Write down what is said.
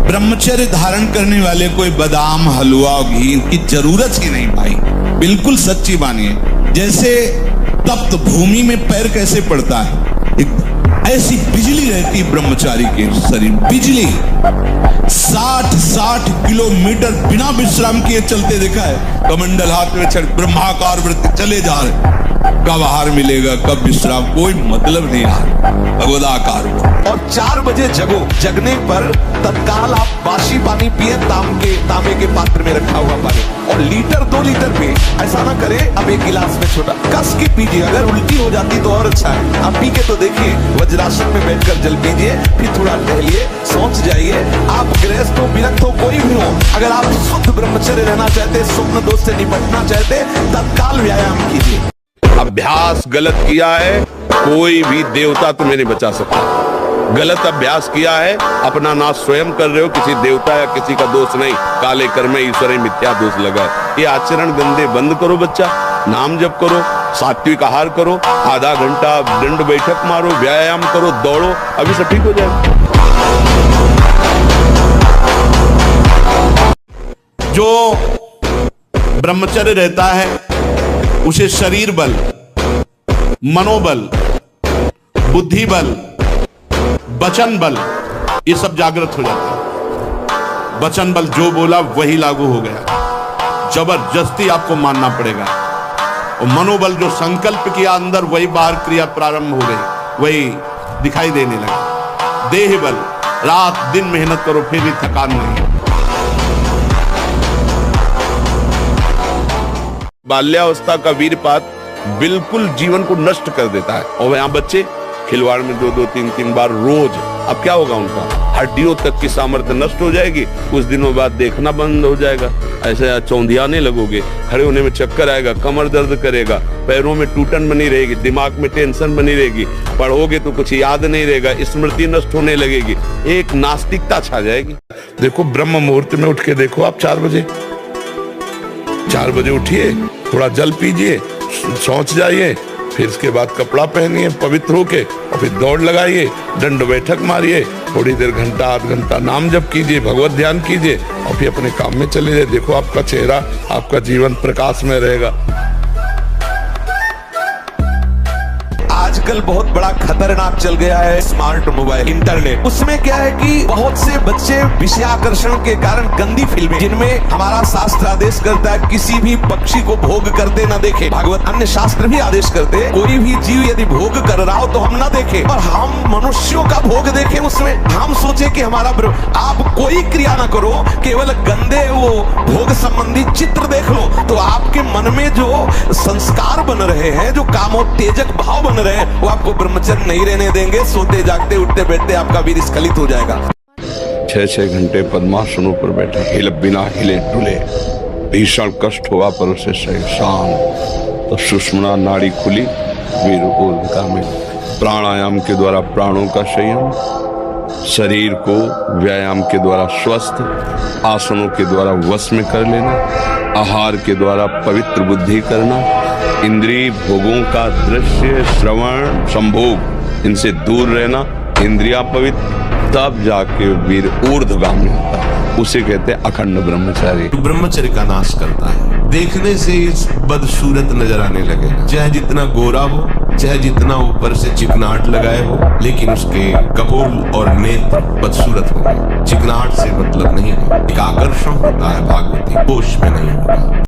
ब्रह्मचर्य धारण करने वाले कोई बादाम हलवा और घी की जरूरत ही नहीं भाई। बिल्कुल सच्ची मानिए। जैसे तप्त भूमि में पैर कैसे पड़ता है, ऐसी बिजली रहती ब्रह्मचारी के शरीर। बिजली 60-60 किलोमीटर बिना विश्राम किए चलते देखा है। कमंडल हाथ में चढ़ ब्रह्माकार वृत्ति चले जा रहे। कब आहार मिलेगा, कब विश्राम, कोई मतलब नहीं यार। भगवदाकार और 4 बजे जगो। जगने पर तत्काल आप बासी पानी पिए, तांबे के पात्र में रखा हुआ पानी, और लीटर 2 लीटर पिए। ऐसा ना करे अब 1 गिलास में छोटा कस के पीजिए। अगर उल्टी हो जाती तो और अच्छा है। आप पी के तो देखिए, वज्रासन में बैठकर जल पीजिए, फिर थोड़ा टहलिए, सोच जाइए। आप गृहस्थ हो, विरक्त हो, कोई भी हो, अगर आप शुद्ध ब्रह्मचर्य रहना चाहते, स्वप्न दोष से निपटना चाहते, तत्काल व्यायाम कीजिए। अभ्यास गलत किया है, कोई भी देवता तुम्हें नहीं बचा सकता। गलत अभ्यास किया है, अपना नाश स्वयं कर रहे हो, किसी देवता या किसी का दोष नहीं। काले कर्म ईश्वर मिथ्या दोष लगा है। ये आचरण गंदे बंद करो बच्चा। नाम जप करो, सात्विक आहार करो, आधा घंटा दंड बैठक मारो, व्यायाम करो, दौड़ो, अभी सब ठीक हो जाएगा। जो ब्रह्मचर्य रहता है उसे शरीर बल, मनोबल, बुद्धि बल, वचन बल, ये सब जागृत हो जाता है। वचन बल जो बोला वही लागू हो गया, जबरदस्ती आपको मानना पड़ेगा। और मनोबल जो संकल्प किया अंदर, वही बाहर क्रिया प्रारंभ हो गई, वही दिखाई देने लगा। देह बल, रात दिन मेहनत करो फिर भी थकान नहीं। बाल्यावस्था का वीरपात बिल्कुल जीवन को नष्ट कर देता है। और यहाँ बच्चे खिलवाड़ में 2-2, 3-3 बार रोज, अब क्या होगा उनका? हड्डियों तक की सामर्थ्य नष्ट हो जाएगी। कुछ दिनों बाद देखना बंद हो जाएगा, ऐसे चौंधियाने लगोगे, खड़े होने में चक्कर आएगा, कमर दर्द करेगा, पैरों में टूटन बनी रहेगी, दिमाग में टेंशन बनी रहेगी, पढ़ोगे तो कुछ याद नहीं रहेगा, स्मृति नष्ट होने लगेगी, एक नास्तिकता छा जाएगी। देखो ब्रह्म मुहूर्त में उठ के देखो आप 4 बजे उठिए, थोड़ा जल पीजिए, सोच जाइए, फिर इसके बाद कपड़ा पहनिए पवित्र होके, और फिर दौड़ लगाइए, दंड बैठक मारिए, थोड़ी देर घंटा आध घंटा नाम जप कीजिए, भगवत ध्यान कीजिए, और फिर अपने काम में चले जाइए। देखो आपका चेहरा, आपका जीवन प्रकाश में रहेगा। आजकल बहुत बड़ा खतरनाक चल गया है स्मार्ट मोबाइल, इंटरनेट। उसमें क्या है कि बहुत से बच्चे विषयाकर्षण के कारण गंदी फिल्में, जिनमें हमारा शास्त्र आदेश करता है किसी भी पक्षी को भोग करते न देखे। भागवत अन्य शास्त्र भी आदेश करते हैं कोई भी जीव यदि भोग कर रहा हो तो हम ना देखें, और हम मनुष्यों का भोग देखें उसमें। हम सोचे कि हमारा आप कोई क्रिया ना करो, केवल गंदे वो भोग संबंधी चित्र देख लो, तो आपके मन में जो संस्कार बन रहे हैं, जो कामोत्तेजक भाव बन रहे हैं, वो आपको ब्रह्मचर्य नहीं रहने देंगे। सोते जागते उठते बैठते आपका वीर स्खलित हो जाएगा। 6-6 घंटे पद्मासनों पर बैठा, बिना हिले डुले, भीषण कष्ट हुआ पर उसे शांत, तो सुषुम्ना नाड़ी खुली, वीर ऊर्ध्वगा में प्राणायाम के द्वारा प्राणों का संयम, शरीर को व्यायाम के द्वारा स्वस्थ, आसनों के द्वारा वश में कर लेना, आहार के द्वारा पवित्र बुद्धि करना, इंद्रिय भोगों का दृश्य श्रवण संभोग इनसे दूर रहना, इंद्रिया पवित्र, तब जाके वीर ऊर्ध्वगामी होता है। उसे कहते हैं अखंड ब्रह्मचारी। ब्रह्मचर्य का नाश करता है। देखने से बदसूरत नजर आने लगे, चाहे जितना गोरा हो, चाहे जितना ऊपर से चिकनाहट लगाए हो, लेकिन उसके कपोल और नेत्र बदसूरत होंगे। चिकनाहट से मतलब नहीं है, एक आकर्षण होता है भागवती, होश में नहीं होगा।